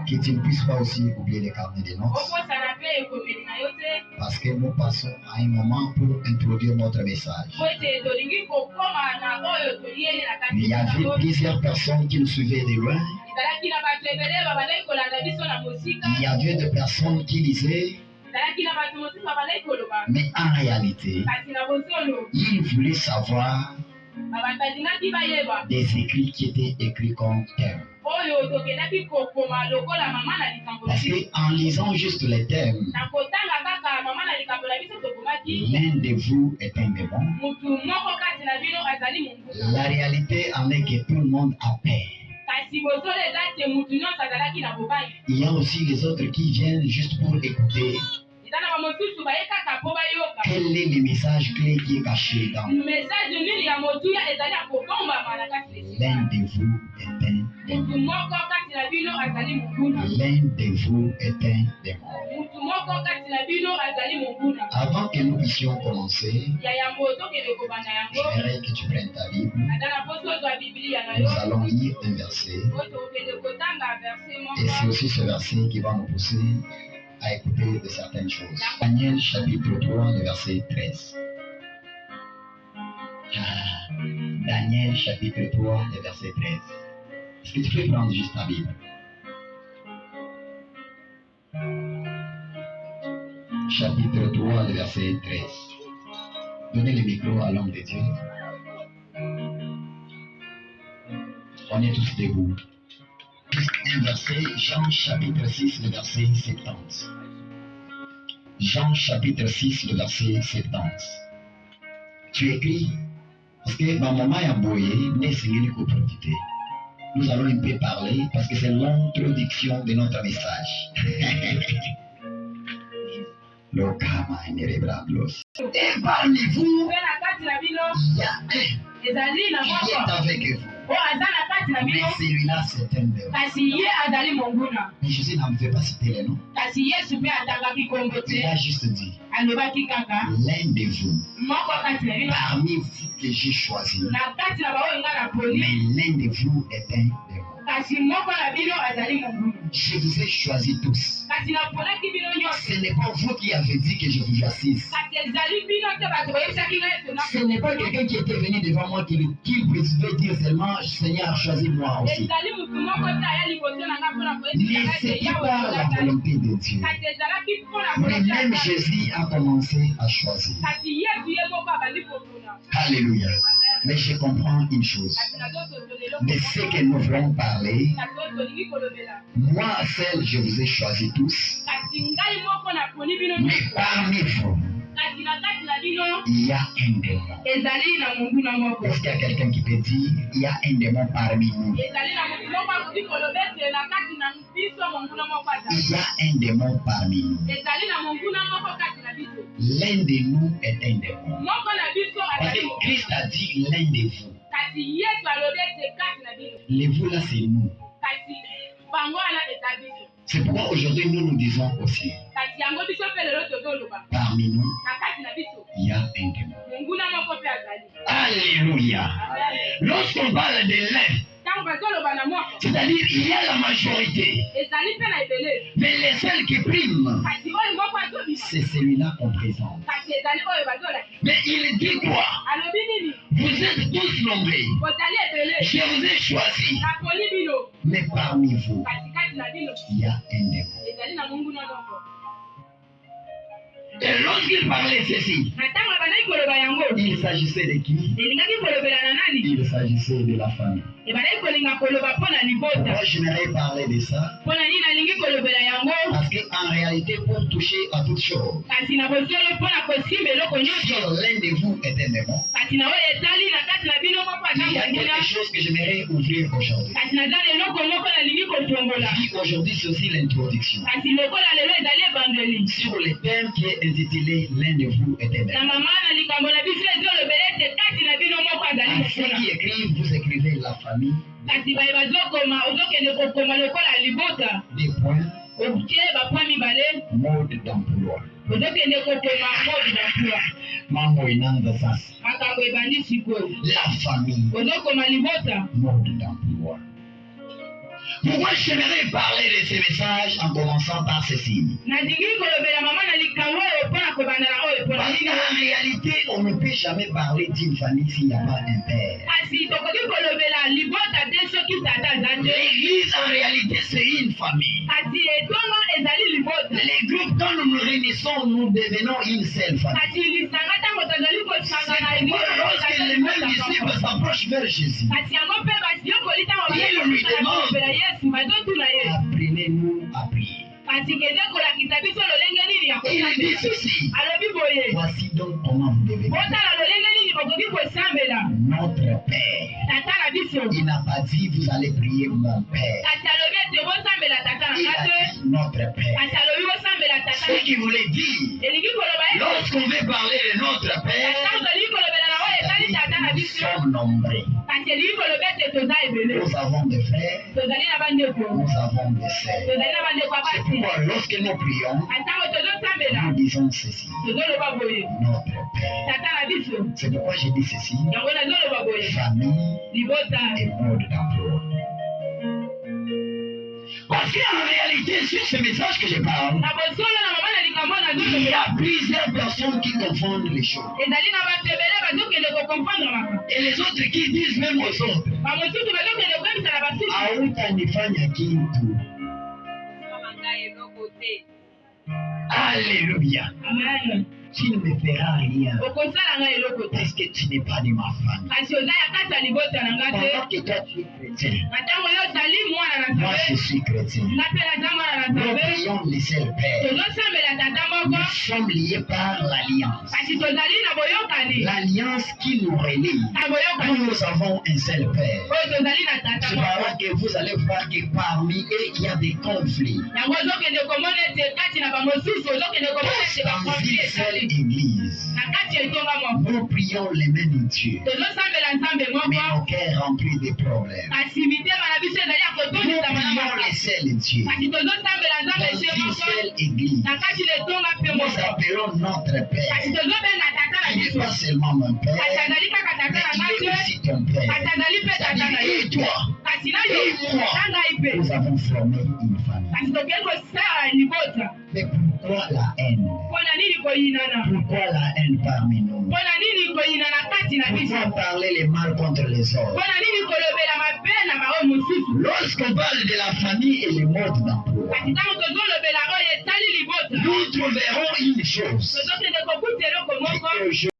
que tu ne puisses pas aussi oublier les carnets des notes. Parce que nous passons à un moment pour introduire notre message. Il y avait plusieurs personnes qui nous suivaient de loin. Il y avait des personnes qui lisaient. Mais en réalité, ils voulaient savoir des écrits qui étaient écrits comme thème. Parce qu'en lisant juste les thèmes, l'un de vous est un démon. La réalité en est que tout le monde a peur. Il y a aussi les autres qui viennent juste pour écouter. Quel est le message clé qui est caché dans l'un de vous est un démon. L'un de vous est un démon. Avant que nous puissions commencer, j'aimerais que tu prennes ta Bible. Nous allons lire un verset. Et c'est aussi ce verset qui va nous pousser à écouter de certaines choses. Daniel chapitre 3, le verset 13. Daniel chapitre 3, le verset 13. Est-ce que tu peux prendre juste ta Bible? Chapitre 3, le verset 13. Donnez le micro à l'homme de Dieu. On est tous debout. Un verset, Jean chapitre 6, le verset 70. Jean chapitre 6, le verset 70. Tu écris, parce que ma maman a boyé, mais c'est une profiter. Nous allons un peu parler, parce que c'est l'introduction de notre message. Le karma est nérébrable. Et parmi vous, il y a un qui est avec vous. Mais celui-là, c'est un démon. Mais Jésus n'a fait pas citer les noms. Il a juste dit, l'un de vous, parmi vous que j'ai choisi, mais l'un de vous est un démon. Je vous ai choisi tous. Ce n'est pas vous qui avez dit que je vous choisisse. Ce n'est pas quelqu'un qui était venu devant moi qui pouvait dire seulement Seigneur, choisis-moi aussi. Mais c'était par la volonté de Dieu. Mais même Jésus a commencé à choisir. Alléluia. Mais je comprends une chose. De ce que nous voulons parler, moi seul je vous ai choisi tous. Mais parmi vous, il y a un démon. Est-ce qu'il y a quelqu'un qui peut dire il y a un démon parmi nous? Il y a un démon parmi nous. L'un de nous est un démon. Parce que Christ a dit l'un de vous. Les vous là, c'est nous. C'est pourquoi aujourd'hui nous disons aussi, parmi nous, il y a un démon. Alléluia. Lorsqu'on parle de l'un, c'est-à-dire il y a la majorité, mais les seuls qui priment, c'est celui-là qu'on présente. Mais il dit quoi? Vous êtes tous nombreux, je vous ai choisi, mais parmi vous, il y a un démon. Et lorsqu'il parlait ceci, il s'agissait de qui? Il s'agissait de la famille. Pourquoi j'aimerais parler de ça? Parce qu'en réalité, pour toucher à toutes choses, si l'un de vous est un démon, il y a quelque chose que j'aimerais ouvrir aujourd'hui. Puis aujourd'hui, c'est aussi l'introduction sur le thème qui est intitulé l'un de vous est un démon. Ceux qui écrivent, vous écrivez la famille. Des points. Mode d'emploi. La famille. Mode d'emploi. Pourquoi j'aimerais parler de ces messages en commençant par ceci? Parce qu'en réalité, on ne peut jamais parler d'une famille s'il n'y a pas un père. L'église, en réalité, c'est une famille. Les groupes, quand nous nous réunissons, nous devenons une seule famille. Lorsque les mêmes disciples s'approchent vers Jésus, ils lui demandent, apprenez-nous à prier. Il dit ceci, voici donc comment vous devez prier. Notre Père. Il n'a pas dit vous allez prier mon Père. Il a dit notre Père. Ce qu'il voulait dire, lorsqu'on veut parler de notre Père, nous sommes nombreux. Nous avons des frères, nous avons des sœurs. C'est pourquoi lorsque nous prions, nous disons ceci, notre Père. C'est pourquoi j'ai dit ceci, famille et mode d'emploi. Parce qu'en réalité, sur ce message que je parle, il y a plusieurs personnes qui confondent les choses. Et les autres qui disent même aux autres, alléluia. Amen. Tu ne me feras rien parce que tu n'es pas de ma famille. Pendant que toi tu es chrétien, moi je suis chrétien. Nous prions le seul Père. Nous sommes liés par l'alliance. L'alliance qui nous relie. Nous avons un seul Père. C'est par que vous allez voir que parmi eux il y a des conflits. Dans une seule église, nous prions les mêmes dieux, mais nos cœurs remplis de problèmes. Nous prions les seuls dieux dans une seule église. Nous appelons notre Père. Il n'est pas seulement mon Père, mais il est aussi ton Père. C'est-à-dire, et toi, et moi, nous avons formé une famille. Mais pourquoi la haine? Pourquoi la haine parmi nous? Pourquoi parler les mal contre les autres? Lorsqu'on parle de la famille et les modes d'emploi, nous trouverons une chose.